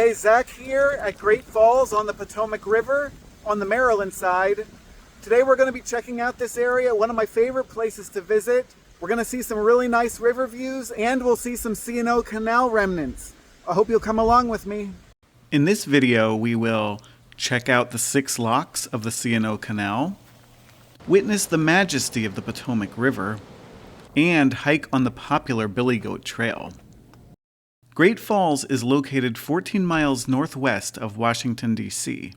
Hey, Zach here at Great Falls on the Potomac River on the Maryland side. Today we're going to be checking out this area, one of my favorite places to visit. We're going to see some really nice river views and we'll see some C&O Canal remnants. I hope you'll come along with me. In this video, we will check out the 6 locks of the C&O Canal, witness the majesty of the Potomac River, and hike on the popular Billy Goat Trail. Great Falls is located 14 miles northwest of Washington, D.C.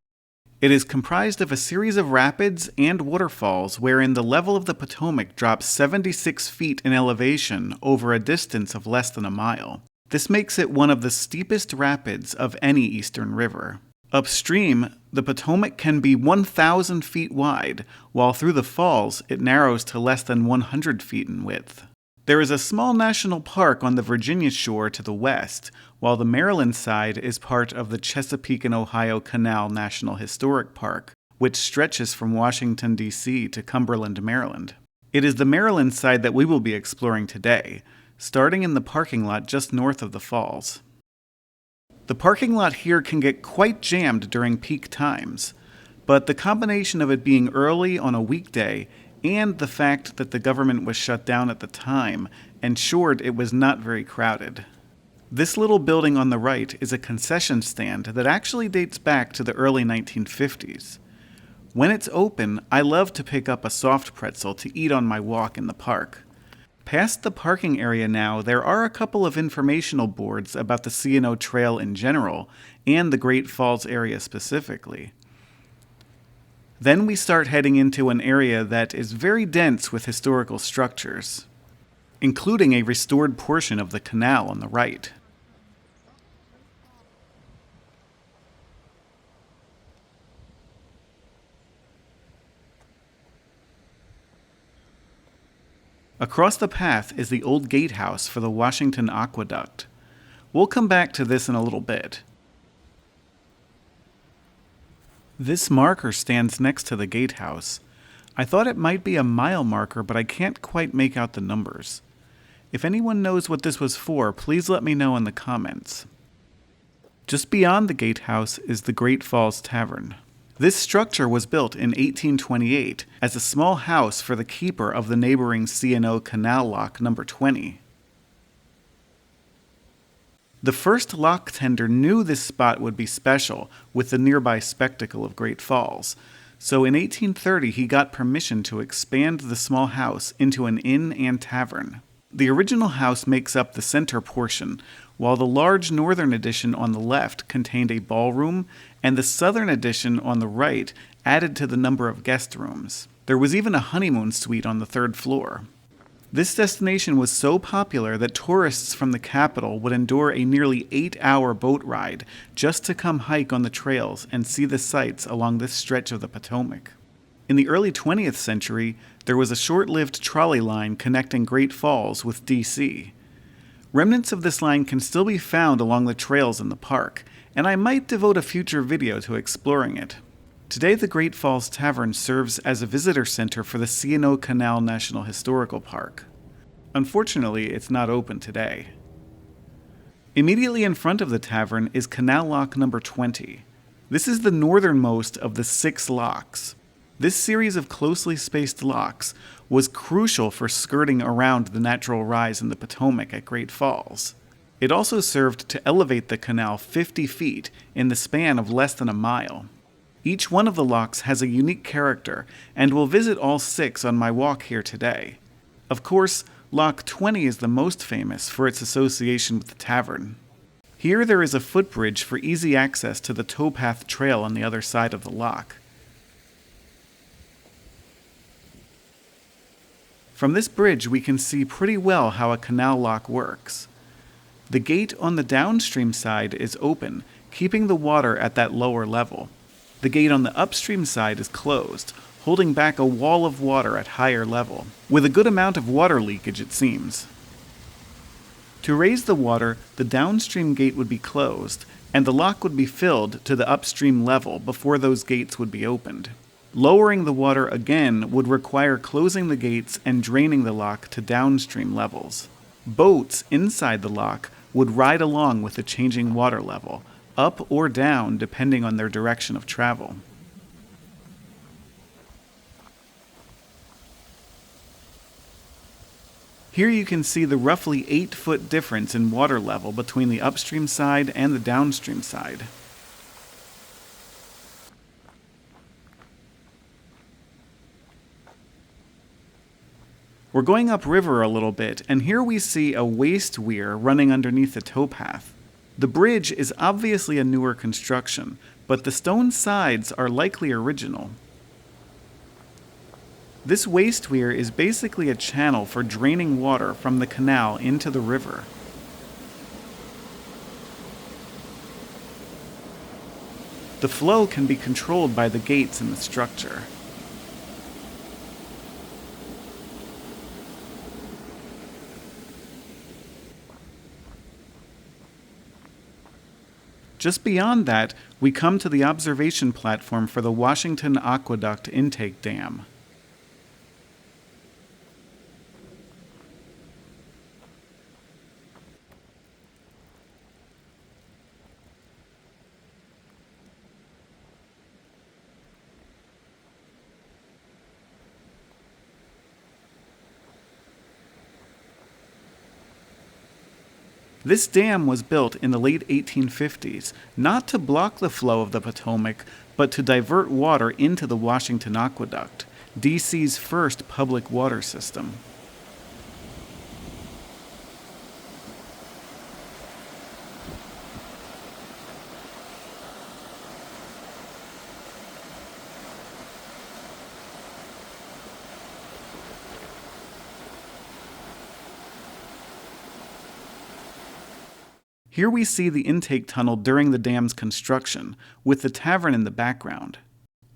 It is comprised of a series of rapids and waterfalls wherein the level of the Potomac drops 76 feet in elevation over a distance of less than a mile. This makes it one of the steepest rapids of any eastern river. Upstream, the Potomac can be 1,000 feet wide, while through the falls it narrows to less than 100 feet in width. There is a small national park on the Virginia shore to the west, while the Maryland side is part of the Chesapeake and Ohio Canal National Historic Park, which stretches from Washington, D.C. to Cumberland, Maryland. It is the Maryland side that we will be exploring today, starting in the parking lot just north of the falls. The parking lot here can get quite jammed during peak times, but the combination of it being early on a weekday and the fact that the government was shut down at the time ensured it was not very crowded. This little building on the right is a concession stand that actually dates back to the early 1950s. When it's open, I love to pick up a soft pretzel to eat on my walk in the park. Past the parking area now, there are a couple of informational boards about the C&O Trail in general, and the Great Falls area specifically. Then we start heading into an area that is very dense with historical structures, including a restored portion of the canal on the right. Across the path is the old gatehouse for the Washington Aqueduct. We'll come back to this in a little bit. This marker stands next to the gatehouse. I thought it might be a mile marker, but I can't quite make out the numbers. If anyone knows what this was for, please let me know in the comments. Just beyond the gatehouse is the Great Falls Tavern. This structure was built in 1828 as a small house for the keeper of the neighboring C&O Canal lock number 20. The first lock tender knew this spot would be special with the nearby spectacle of Great Falls, so in 1830 he got permission to expand the small house into an inn and tavern. The original house makes up the center portion, while the large northern addition on the left contained a ballroom, and the southern addition on the right added to the number of guest rooms. There was even a honeymoon suite on the 3rd floor. This destination was so popular that tourists from the capital would endure a nearly 8-hour boat ride just to come hike on the trails and see the sights along this stretch of the Potomac. In the early 20th century, there was a short-lived trolley line connecting Great Falls with D.C. Remnants of this line can still be found along the trails in the park, and I might devote a future video to exploring it. Today, the Great Falls Tavern serves as a visitor center for the C&O Canal National Historical Park. Unfortunately, it's not open today. Immediately in front of the tavern is Canal Lock number 20. This is the northernmost of the 6 locks. This series of closely spaced locks was crucial for skirting around the natural rise in the Potomac at Great Falls. It also served to elevate the canal 50 feet in the span of less than a mile. Each one of the locks has a unique character, and we'll visit all 6 on my walk here today. Of course, Lock 20 is the most famous for its association with the tavern. Here there is a footbridge for easy access to the towpath trail on the other side of the lock. From this bridge we can see pretty well how a canal lock works. The gate on the downstream side is open, keeping the water at that lower level. The gate on the upstream side is closed, holding back a wall of water at higher level, with a good amount of water leakage it seems. To raise the water, the downstream gate would be closed, and the lock would be filled to the upstream level before those gates would be opened. Lowering the water again would require closing the gates and draining the lock to downstream levels. Boats inside the lock would ride along with the changing water level, up or down depending on their direction of travel. Here you can see the roughly 8-foot difference in water level between the upstream side and the downstream side. We're going upriver a little bit, and here we see a waste weir running underneath the towpath. The bridge is obviously a newer construction, but the stone sides are likely original. This waste weir is basically a channel for draining water from the canal into the river. The flow can be controlled by the gates in the structure. Just beyond that, we come to the observation platform for the Washington Aqueduct intake dam. This dam was built in the late 1850s, not to block the flow of the Potomac, but to divert water into the Washington Aqueduct, D.C.'s first public water system. Here we see the intake tunnel during the dam's construction, with the Tavern in the background.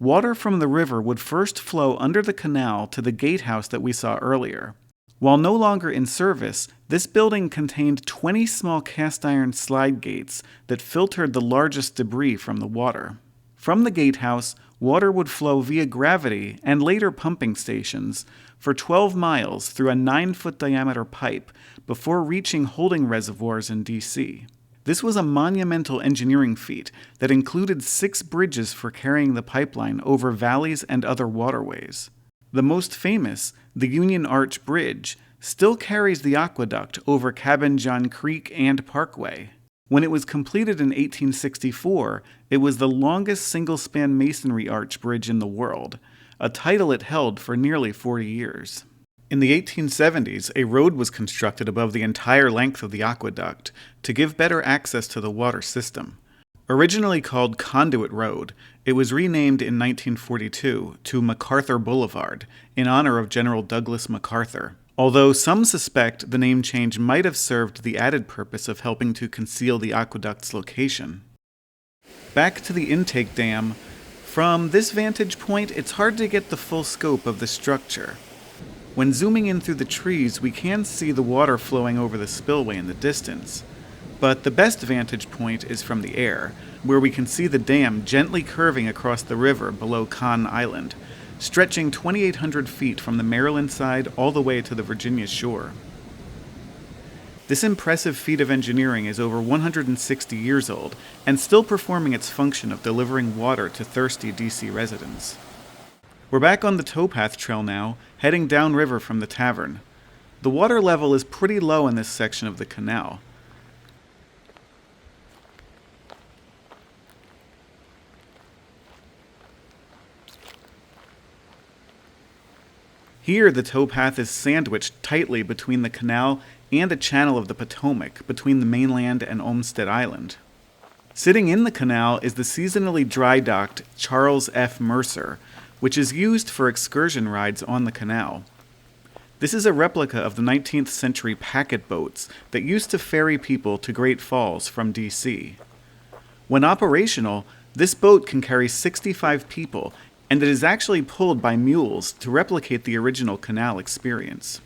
Water from the river would first flow under the canal to the gatehouse that we saw earlier. While no longer in service, this building contained 20 small cast iron slide gates that filtered the largest debris from the water. From the gatehouse, water would flow via gravity and later pumping stations for 12 miles through a 9-foot diameter pipe before reaching holding reservoirs in D.C. This was a monumental engineering feat that included 6 bridges for carrying the pipeline over valleys and other waterways. The most famous, the Union Arch Bridge, still carries the aqueduct over Cabin John Creek and Parkway. When it was completed in 1864, it was the longest single-span masonry arch bridge in the world, a title it held for nearly 40 years. In the 1870s, a road was constructed above the entire length of the aqueduct to give better access to the water system. Originally called Conduit Road, it was renamed in 1942 to MacArthur Boulevard in honor of General Douglas MacArthur, although some suspect the name change might have served the added purpose of helping to conceal the aqueduct's location. Back to the intake dam. From this vantage point, it's hard to get the full scope of the structure. When zooming in through the trees, we can see the water flowing over the spillway in the distance. But the best vantage point is from the air, where we can see the dam gently curving across the river below Conn Island, stretching 2,800 feet from the Maryland side all the way to the Virginia shore. This impressive feat of engineering is over 160 years old and still performing its function of delivering water to thirsty D.C. residents. We're back on the towpath trail now, heading downriver from the Tavern. The water level is pretty low in this section of the canal. Here, the towpath is sandwiched tightly between the canal and a channel of the Potomac between the mainland and Olmsted Island. Sitting in the canal is the seasonally dry-docked Charles F. Mercer, which is used for excursion rides on the canal. This is a replica of the 19th century packet boats that used to ferry people to Great Falls from D.C. When operational, this boat can carry 65 people, and it is actually pulled by mules to replicate the original canal experience.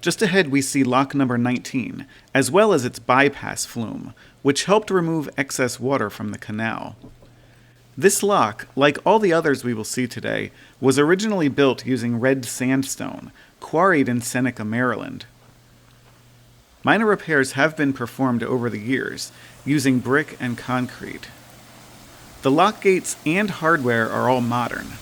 Just ahead we see lock number 19, as well as its bypass flume, which helped remove excess water from the canal. This lock, like all the others we will see today, was originally built using red sandstone, quarried in Seneca, Maryland. Minor repairs have been performed over the years, using brick and concrete. The lock gates and hardware are all modern.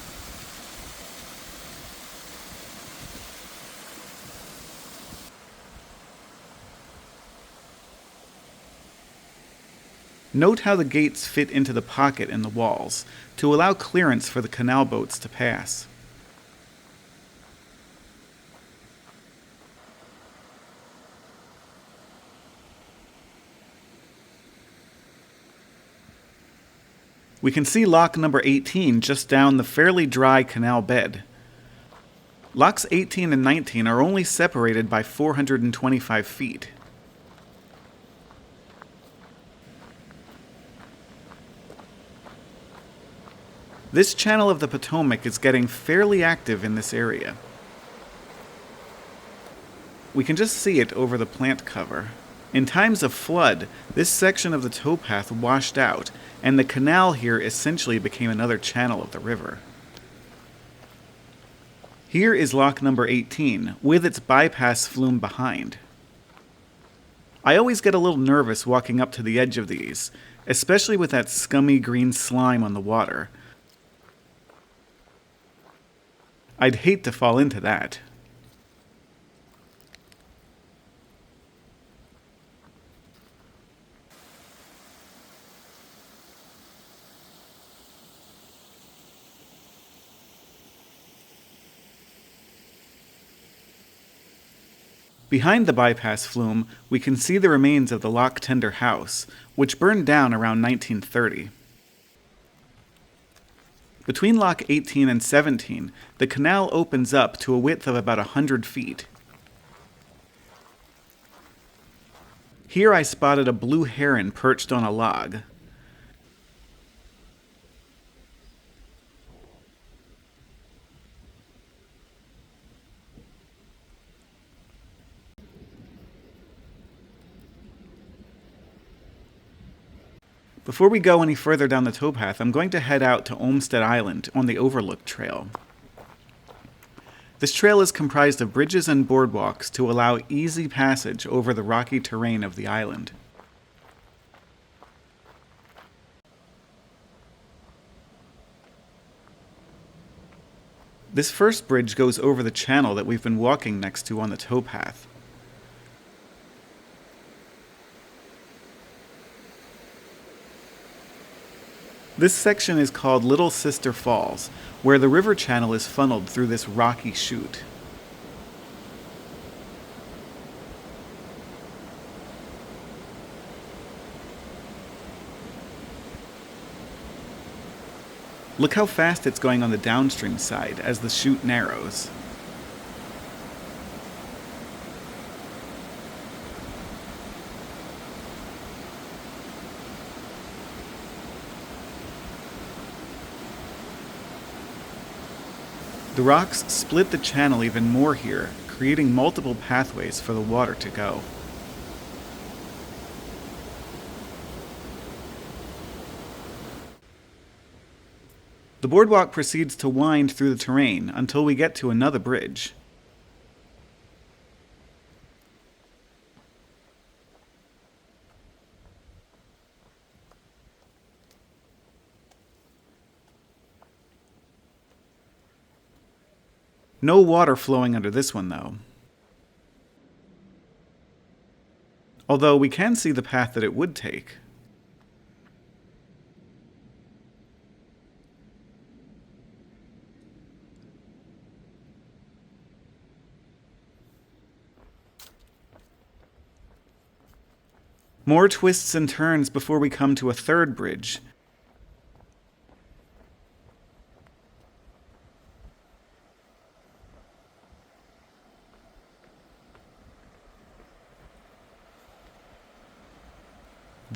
Note how the gates fit into the pocket in the walls, to allow clearance for the canal boats to pass. We can see lock number 18 just down the fairly dry canal bed. Locks 18 and 19 are only separated by 425 feet. This channel of the Potomac is getting fairly active in this area. We can just see it over the plant cover. In times of flood, this section of the towpath washed out, and the canal here essentially became another channel of the river. Here is lock number 18, with its bypass flume behind. I always get a little nervous walking up to the edge of these, especially with that scummy green slime on the water. I'd hate to fall into that. Behind the bypass flume, we can see the remains of the lock tender house, which burned down around 1930. Between lock 18 and 17, the canal opens up to a width of about 100 feet. Here I spotted a blue heron perched on a log. Before we go any further down the towpath, I'm going to head out to Olmsted Island on the Overlook Trail. This trail is comprised of bridges and boardwalks to allow easy passage over the rocky terrain of the island. This first bridge goes over the channel that we've been walking next to on the towpath. This section is called Little Sister Falls, where the river channel is funneled through this rocky chute. Look how fast it's going on the downstream side as the chute narrows. The rocks split the channel even more here, creating multiple pathways for the water to go. The boardwalk proceeds to wind through the terrain until we get to another bridge. No water flowing under this one, though. Although we can see the path that it would take. More twists and turns before we come to a third bridge.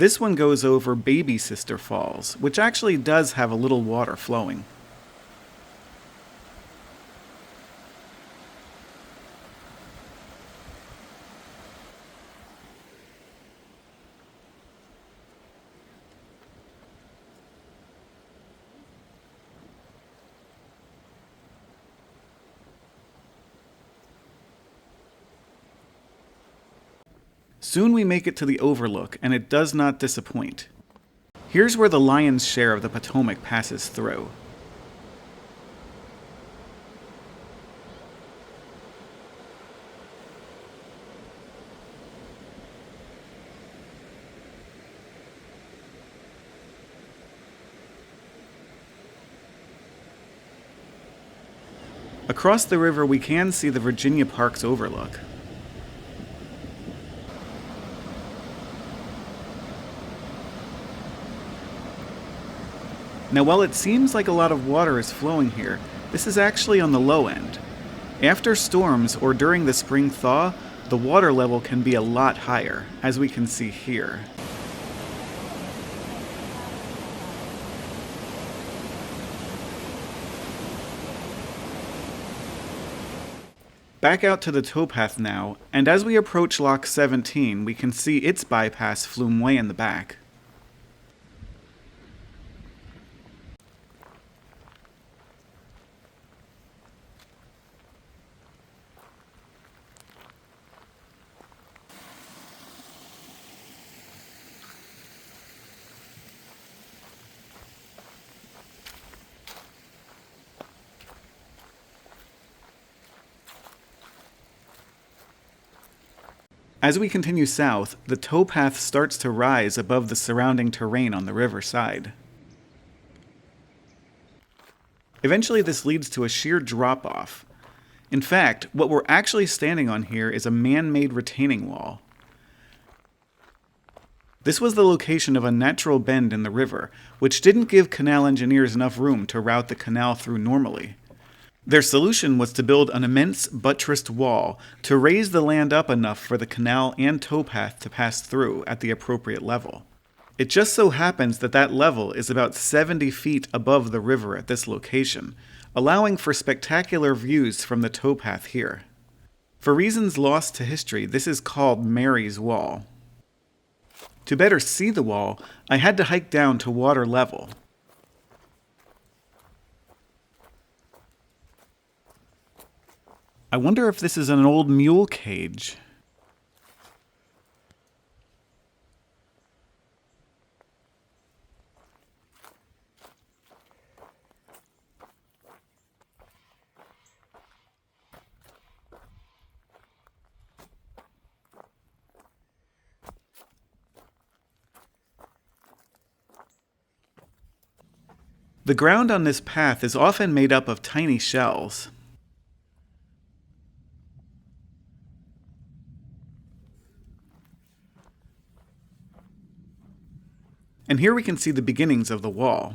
This one goes over Baby Sister Falls, which actually does have a little water flowing. Soon we make it to the overlook, and it does not disappoint. Here's where the lion's share of the Potomac passes through. Across the river, we can see the Virginia Park's overlook. Now, while it seems like a lot of water is flowing here, this is actually on the low end. After storms or during the spring thaw, the water level can be a lot higher, as we can see here. Back out to the towpath now, and as we approach Lock 17, we can see its bypass flume way in the back. As we continue south, the towpath starts to rise above the surrounding terrain on the riverside. Eventually this leads to a sheer drop-off. In fact, what we're actually standing on here is a man-made retaining wall. This was the location of a natural bend in the river, which didn't give canal engineers enough room to route the canal through normally. Their solution was to build an immense buttressed wall to raise the land up enough for the canal and towpath to pass through at the appropriate level. It just so happens that that level is about 70 feet above the river at this location, allowing for spectacular views from the towpath here. For reasons lost to history, this is called Mary's Wall. To better see the wall, I had to hike down to water level. I wonder if this is an old mule cage. The ground on this path is often made up of tiny shells. And here we can see the beginnings of the wall.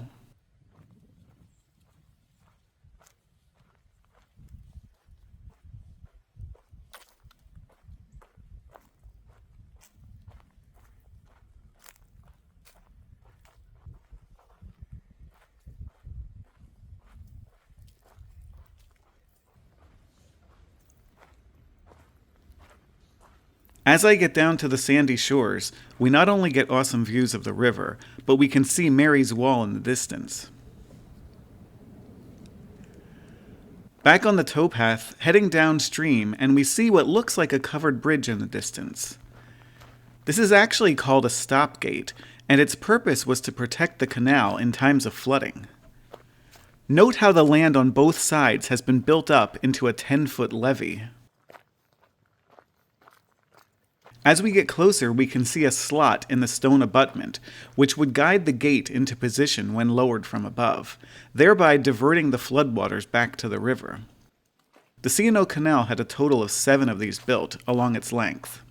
As I get down to the sandy shores, we not only get awesome views of the river, but we can see Mary's Wall in the distance. Back on the towpath, heading downstream, and we see what looks like a covered bridge in the distance. This is actually called a stop gate, and its purpose was to protect the canal in times of flooding. Note how the land on both sides has been built up into a 10-foot levee. As we get closer, we can see a slot in the stone abutment, which would guide the gate into position when lowered from above, thereby diverting the floodwaters back to the river. The C&O Canal had a total of 7 of these built along its length.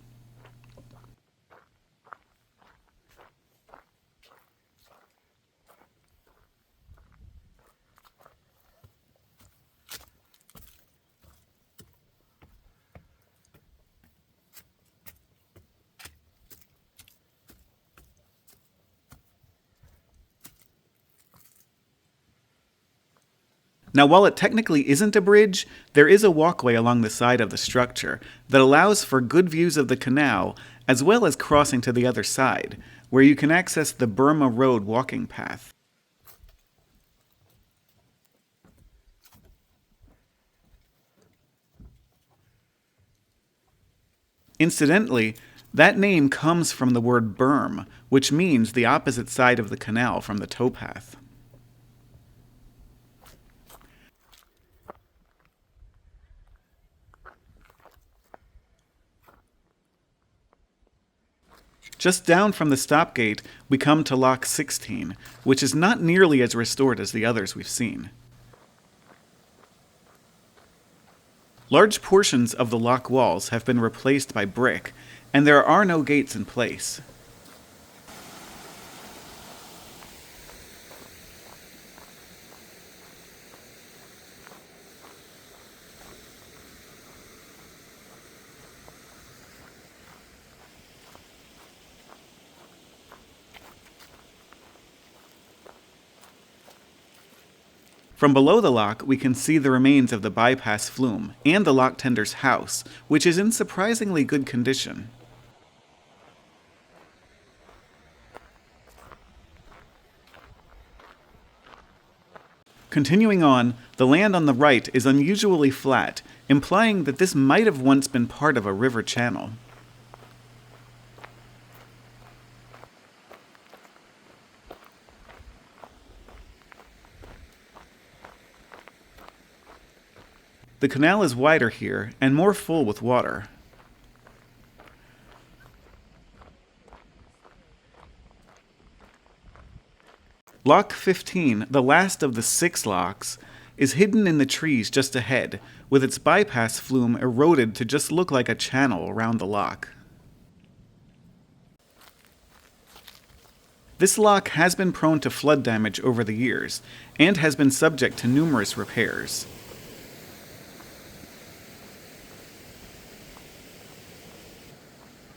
Now, while it technically isn't a bridge, there is a walkway along the side of the structure that allows for good views of the canal, as well as crossing to the other side, where you can access the Burma Road walking path. Incidentally, That name comes from the word berm, which means the opposite side of the canal from the towpath. Just down from the stop gate, we come to Lock 16, which is not nearly as restored as the others we've seen. Large portions of the lock walls have been replaced by brick, and there are no gates in place. From below the lock, we can see the remains of the bypass flume and the lock tender's house, which is in surprisingly good condition. Continuing on, the land on the right is unusually flat, implying that this might have once been part of a river channel. The canal is wider here and more full with water. Lock 15, the last of the 6 locks, is hidden in the trees just ahead, with its bypass flume eroded to just look like a channel around the lock. This lock has been prone to flood damage over the years, and has been subject to numerous repairs.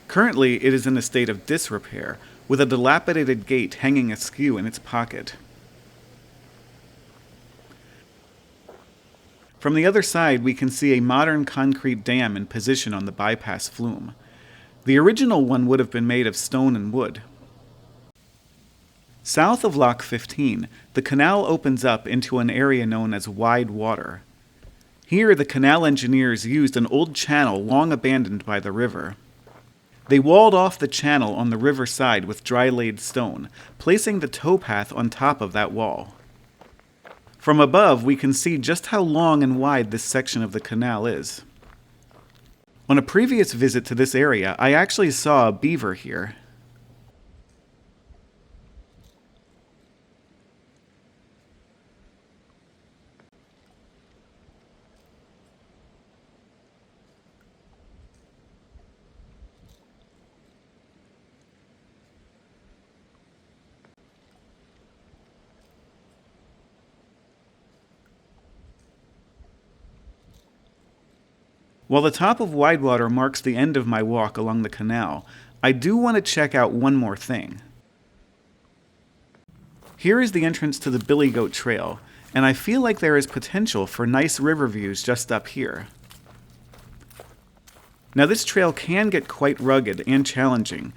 Currently, it is in a state of disrepair, with a dilapidated gate hanging askew in its pocket. From the other side, we can see a modern concrete dam in position on the bypass flume. The original one would have been made of stone and wood. South of Lock 15, the canal opens up into an area known as Wide Water. Here, the canal engineers used an old channel long abandoned by the river. They walled off the channel on the river side with dry-laid stone, placing the towpath on top of that wall. From above, we can see just how long and wide this section of the canal is. On a previous visit to this area, I actually saw a beaver here. While the top of Widewater marks the end of my walk along the canal, I do want to check out one more thing. Here is the entrance to the Billy Goat Trail, and I feel like there is potential for nice river views just up here. Now this trail can get quite rugged and challenging,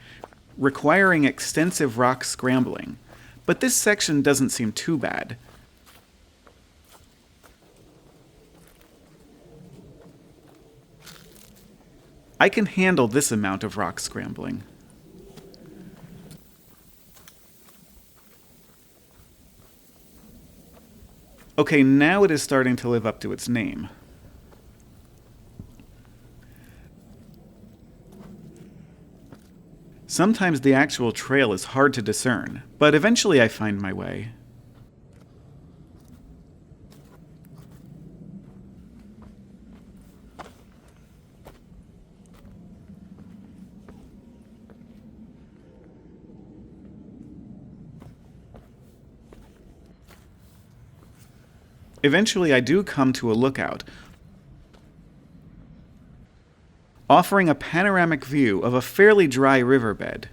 requiring extensive rock scrambling, but this section doesn't seem too bad. I can handle this amount of rock scrambling. Okay, now it is starting to live up to its name. Sometimes the actual trail is hard to discern, but eventually I find my way. Eventually, I do come to a lookout, offering a panoramic view of a fairly dry riverbed.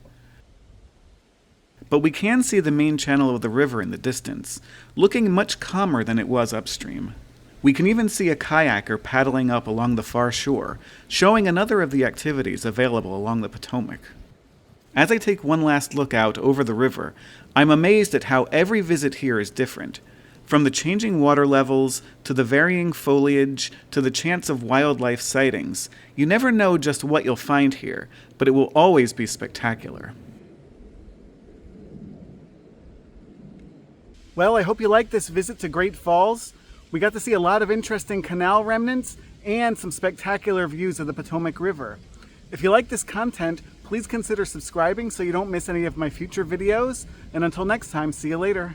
But we can see the main channel of the river in the distance, looking much calmer than it was upstream. We can even see a kayaker paddling up along the far shore, showing another of the activities available along the Potomac. As I take one last look out over the river, I'm amazed at how every visit here is different. From the changing water levels, to the varying foliage, to the chance of wildlife sightings, you never know just what you'll find here, but it will always be spectacular. Well, I hope you liked this visit to Great Falls. We got to see a lot of interesting canal remnants and some spectacular views of the Potomac River. If you like this content, please consider subscribing so you don't miss any of my future videos. And until next time, see you later.